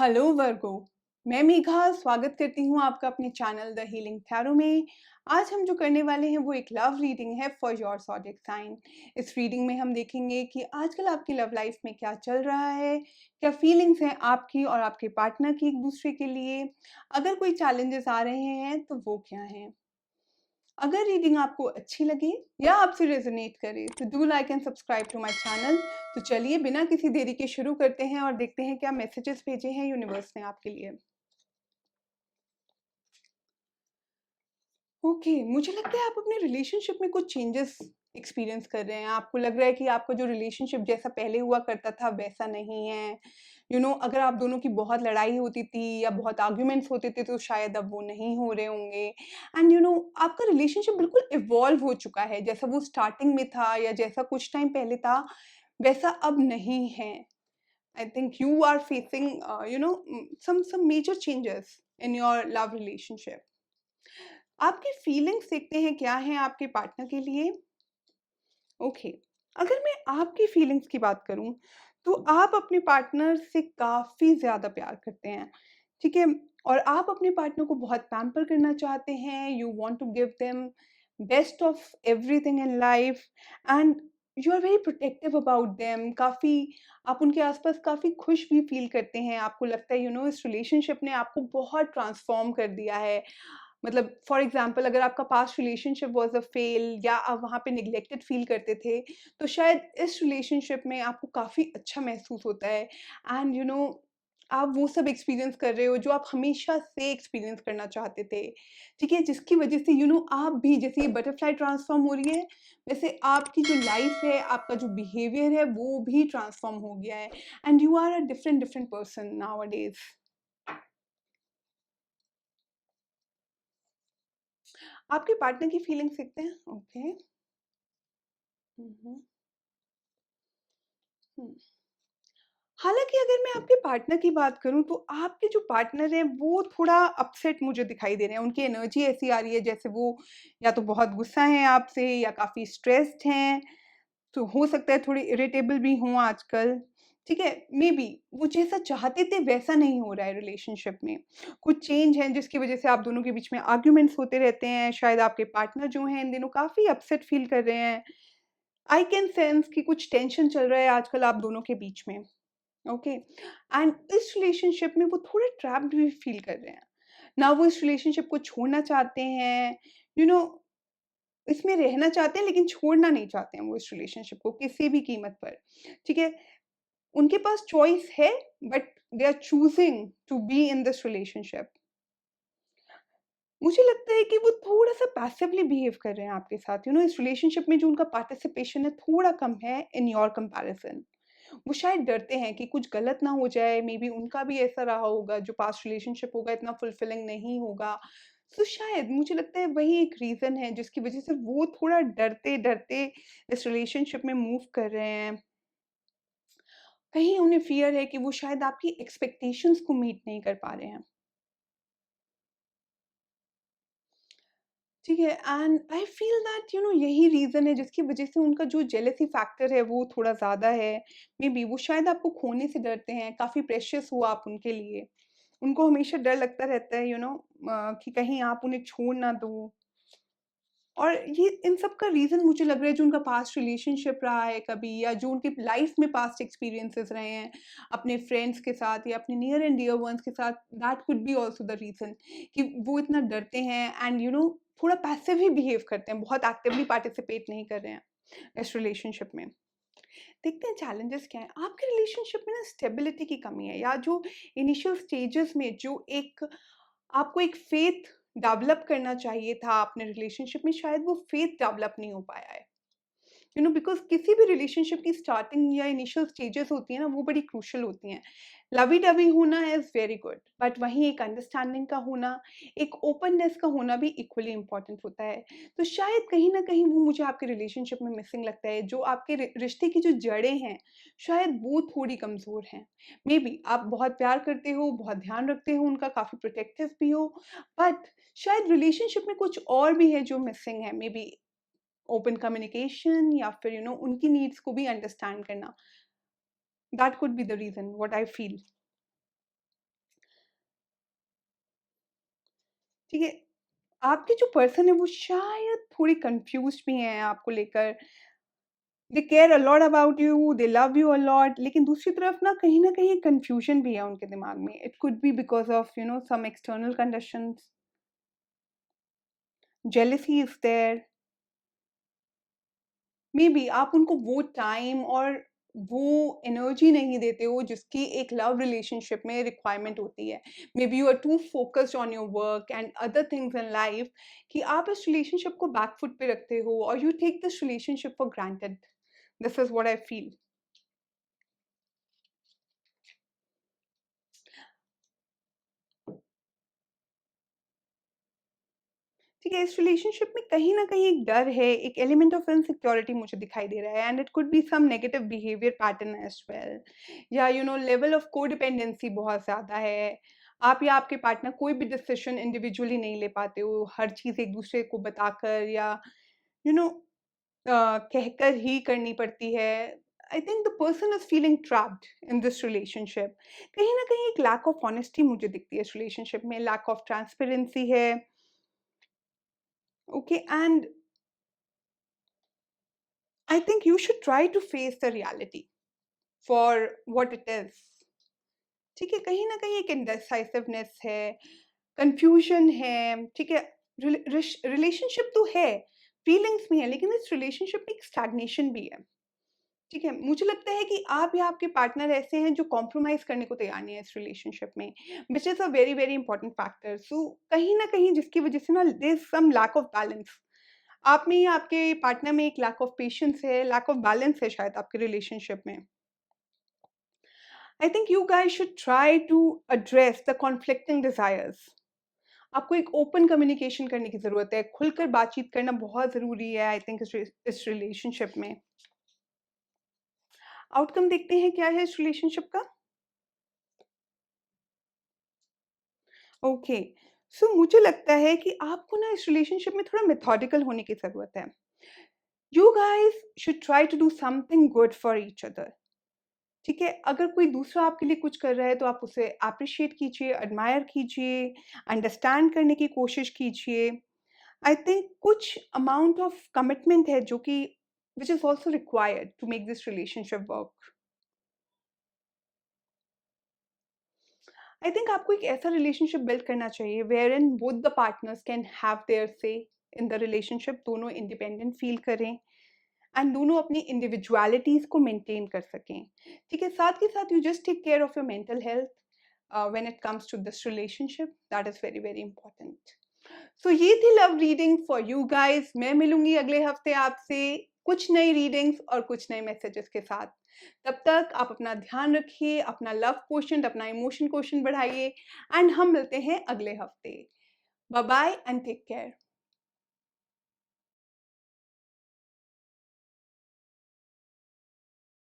Hello वर्गो। मैं मेघा स्वागत करती हूँ आपका अपने चैनल द हीलिंग टैरो में। आज हम जो करने वाले हैं वो एक लव रीडिंग है फॉर योर zodiac साइन। इस रीडिंग में हम देखेंगे कि आजकल आपकी लव लाइफ में क्या चल रहा है, क्या फीलिंग्स हैं आपकी और आपके पार्टनर की एक दूसरे के लिए, अगर कोई चैलेंजेस आ रहे हैं तो वो क्या हैं। अगर रीडिंग आपको अच्छी लगे या आपसे रेजोनेट करे तो do like and subscribe to my channel. तो चलिए बिना किसी देरी के शुरू करते हैं और देखते हैं क्या मैसेजेस भेजे हैं यूनिवर्स ने आपके लिए। ओके, मुझे लगता है आप अपने रिलेशनशिप में कुछ चेंजेस एक्सपीरियंस कर रहे हैं। आपको लग रहा है कि आपका जो रिलेशनशिप जैसा पहले हुआ करता था वैसा नहीं है। अगर आप दोनों की बहुत लड़ाई होती थी या बहुत आर्ग्यूमेंट्स होते थे तो शायद अब वो नहीं हो रहे होंगे। एंड आपका रिलेशनशिप बिल्कुल इवॉल्व हो चुका है। जैसा वो स्टार्टिंग में था या जैसा कुछ टाइम पहले था वैसा अब नहीं है। I think you are facing some major changes in your love relationship। आपकी फीलिंग्स देखते हैं क्या हैं आपके पार्टनर के लिए। ओके, अगर मैं आपकी फीलिंग्स की बात करूं तो आप अपने पार्टनर से काफी ज्यादा प्यार करते हैं, ठीक है। और आप अपने पार्टनर को बहुत पैम्पर करना चाहते हैं। You want to give them best of everything in life and you are very protective about them. काफी आप उनके आसपास काफी खुश भी फील करते हैं। आपको लगता है इस रिलेशनशिप ने आपको बहुत ट्रांसफॉर्म कर दिया है। मतलब फॉर एग्जाम्पल अगर आपका past relationship was a fail या आप वहाँ पे निग्लेक्टेड फील करते थे तो शायद इस रिलेशनशिप में आपको काफ़ी अच्छा महसूस होता है। एंड आप वो सब एक्सपीरियंस कर रहे हो जो आप हमेशा से एक्सपीरियंस करना चाहते थे, ठीक है। जिसकी वजह से आप भी जैसे ये बटरफ्लाई ट्रांसफॉर्म हो रही है वैसे आपकी जो लाइफ है, आपका जो बिहेवियर है वो भी ट्रांसफॉर्म हो गया है। And you are a different different person nowadays. आपके पार्टनर की फीलिंग्स देखते हैं। ओके। हम्म। हम्म। हालाँकि अगर मैं आपके पार्टनर की बात करूँ तो आपके जो पार्टनर हैं वो थोड़ा अपसेट मुझे दिखाई दे रहे हैं। उनकी एनर्जी ऐसी आ रही है जैसे वो या तो बहुत गुस्सा हैं आपसे या काफ़ी स्ट्रेस्ड हैं। तो हो सकता है थोड़े इरिटेबल भी हों आजकल, ठीक है। मेबी वो जैसा चाहते थे वैसा नहीं हो रहा है रिलेशनशिप में। कुछ चेंज है जिसकी वज़ह से आप दोनों के बीच में आर्ग्यूमेंट्स होते रहते हैं। शायद आपके पार्टनर जो हैं इन दिनों काफ़ी अपसेट फ़ील कर रहे हैं। आई कैन सेंस कि कुछ टेंशन चल रहा है आजकल आप दोनों के बीच में। ओके। एंड इस रिलेशनशिप में वो थोड़े ट्रैप्ड भी फील कर रहे हैं। ना वो इस रिलेशनशिप को छोड़ना चाहते हैं, यू नो इसमें रहना चाहते हैं लेकिन छोड़ना नहीं चाहते हैं वो इस रिलेशनशिप को किसी भी कीमत पर, ठीक है। उनके पास चॉइस है but they are choosing to be in this relationship. मुझे लगता है कि वो थोड़ा-सा पैसिवली बिहेव कर रहे हैं आपके साथ। इस रिलेशनशिप में जो उनका पार्टिसिपेशन है थोड़ा कम है इन योर कंपैरिज़न। वो शायद डरते हैं कि कुछ गलत ना हो जाए, मेबी उनका भी ऐसा रहा होगा, जो पास्ट रिलेशनशिप होगा इतना फुलफिलिंग नहीं होगा। तो शायद मुझे लगता है वही एक रीज़न है जिसकी वज़ह से वो थोड़ा डरते-डरते इस रिलेशनशिप में मूव कर रहे हैं। कहीं उन्हें फ़ियर है कि वो शायद आपकी एक्सपेक्टेशंस को मीट नहीं कर पा रहे हैं। ठीक है। एंड आई फील दैट यही रीज़न है जिसकी वज़ह से उनका जो जेलसी फैक्टर है वो थोड़ा ज़्यादा है। मेबी वो शायद आपको खोने से डरते हैं, काफ़ी प्रेशियस हो आप उनके लिए। उनको हमेशा डर लगता रहता है कि कहीं आप उन्हें छोड़ ना दो। और ये इन सब का रीज़न मुझे लग रहा है जो उनका पास्ट रिलेशनशिप रहा है कभी या जो उनकी लाइफ में पास्ट एक्सपीरियंसेस रहे हैं अपने फ्रेंड्स के साथ या अपने नियर एंड डियर वंस के साथ। That could be also the reason कि वो इतना डरते हैं एंड थोड़ा पैसिव ही बिहेव करते हैं, बहुत एक्टिवली पार्टिसिपेट नहीं कर रहे हैं इस रिलेशनशिप में। देखते हैं चैलेंजेस क्या है आपके रिलेशनशिप में। ना स्टेबिलिटी की कमी है या जो इनिशियल स्टेजेस में जो एक आपको एक फेथ डेवलप करना चाहिए था अपने रिलेशनशिप में, शायद वो फेथ डेवलप नहीं हो पाया है। बिकॉज़ किसी भी रिलेशनशिप की स्टार्टिंग या इनिशियल स्टेजेस होती हैं ना वो बड़ी क्रूशियल होती हैं। लवी-डवी होना इज़ वेरी गुड बट वहीं एक अंडरस्टैंडिंग का होना, एक ओपननेस का होना भी इक्वली इम्पोर्टेंट होता है। तो शायद कहीं न कहीं वो मुझे आपके रिलेशनशिप में मिसिंग लगता है। जो आपके रिश्ते की जो जड़ें हैं, शायद वो थोड़ी कमज़ोर हैं। मेबी आप बहुत प्यार करते हो, बहुत ध्यान रखते हो उनका, काफ़ी प्रोटेक्टिव भी हो, बट शायद रिलेशनशिप में कुछ और भी है जो मिसिंग है। मेबी ओपन कम्युनिकेशन या फिर उनकी नीड्स को भी अंडरस्टैंड करना। That could be the reason what I feel. ठीक है? आपके जो पर्सन है वो शायद थोड़ी कन्फ्यूज़्ड भी हैं आपको लेकर। They care a lot about you, they love you a lot, लेकिन दूसरी तरफ ना कहीं न कहीं कन्फ्यूज़न भी है उनके दिमाग में। It could be because of some external conditions, jealousy is there, maybe आप उनको वो टाइम और वो एनर्जी नहीं देते हो जिसकी एक लव रिलेशनशिप में रिक्वायरमेंट होती है। Maybe you are too focused on your work and other things in life कि आप इस रिलेशनशिप को बैक फुट पे रखते हो और you take this relationship for granted. This is what I feel. ठीक है, इस रिलेशनशिप में कहीं न कहीं एक डर है, एक एलिमेंट ऑफ इनसिक्योरिटी मुझे दिखाई दे रहा है and it could be some negative behaviour pattern as well, या लेवल ऑफ कोडिपेंडेंसी बहुत ज़्यादा है। आप या आपके पार्टनर कोई भी डिसीज़न इंडिविजुअली नहीं ले पाते हो, हर चीज़ एक-दूसरे को बताकर या यू नो कहकर ही करनी पड़ती है। I think the person is feeling trapped in this relationship. कहीं न कहीं एक लैक ऑफ ऑनेस्टी मुझे दिखती है इस रिलेशनशिप में, लैक ऑफ ट्रांसपेरेंसी है। Okay, and I think you should try to face the reality for what it is. ठीक है, कहीं न कहीं एक इंडेसिसिवनेस है, कन्फ्यूज़न है, ठीक है? रिलेशनशिप तो है, फीलिंग्स भी हैं, लेकिन इस रिलेशनशिप में एक स्टैग्नेशन भी है, ठीक है? मुझे लगता है कि आप या आपके पार्टनर ऐसे हैं जो कॉम्प्रोमाइज़ करने को तैयार नहीं है इस रिलेशनशिप में, which is a very, very important factor. So कहीं न कहीं जिसकी वजह से ना there is some lack of balance. आप में या आपके पार्टनर में एक लैक ऑफ पेशेंस है, लैक ऑफ बैलेंस है शायद आपके रिलेशनशिप में। I think you guys should try to address the conflicting desires. आपको एक ओपन कम्युनिकेशन करने की ज़रूरत है, खुलकर बातचीत करना बहुत ज़रूरी है आई थिंक इस रिलेशनशिप में। आउटकम देखते हैं क्या है इस रिलेशनशिप का? ओके, सो मुझे लगता है कि आपको ना इस रिलेशनशिप में थोड़ा मेथोडिकल होने की ज़रूरत है। You guys should try to do something good for each other. ठीक है, अगर कोई दूसरा आपके लिए कुछ कर रहा है तो आप उसे एप्रिशिएट कीजिए, एडमायर कीजिए, अंडरस्टैंड करने की कोशिश कीजिए। आई थिंक कुछ अमाउंट ऑफ कमिटमेंट है जो कि which is also required to make this relationship work. I think आपको एक ऐसा रिलेशनशिप बिल्ड करना चाहिए wherein both the partners can have their say in the relationship, दोनों इंडिपेंडेंट फील करें एंड दोनों अपनी इंडिविजुअलिटीज़ को मेंटेन कर सकें। ठीक है, साथ ही साथ you just take care of your mental health when it comes to this relationship, that is very, very important. So ये थी love reading for you guys. मैं मिलूँगी अगले हफ्ते आपसे कुछ नई रीडिंग्स और कुछ नए मैसेजेस के साथ। तब तक आप अपना ध्यान रखिए, अपना लव क्वोशंट, अपना इमोशन क्वोशंट बढ़ाइए एंड हम मिलते हैं अगले हफ्ते। Bye bye and take care.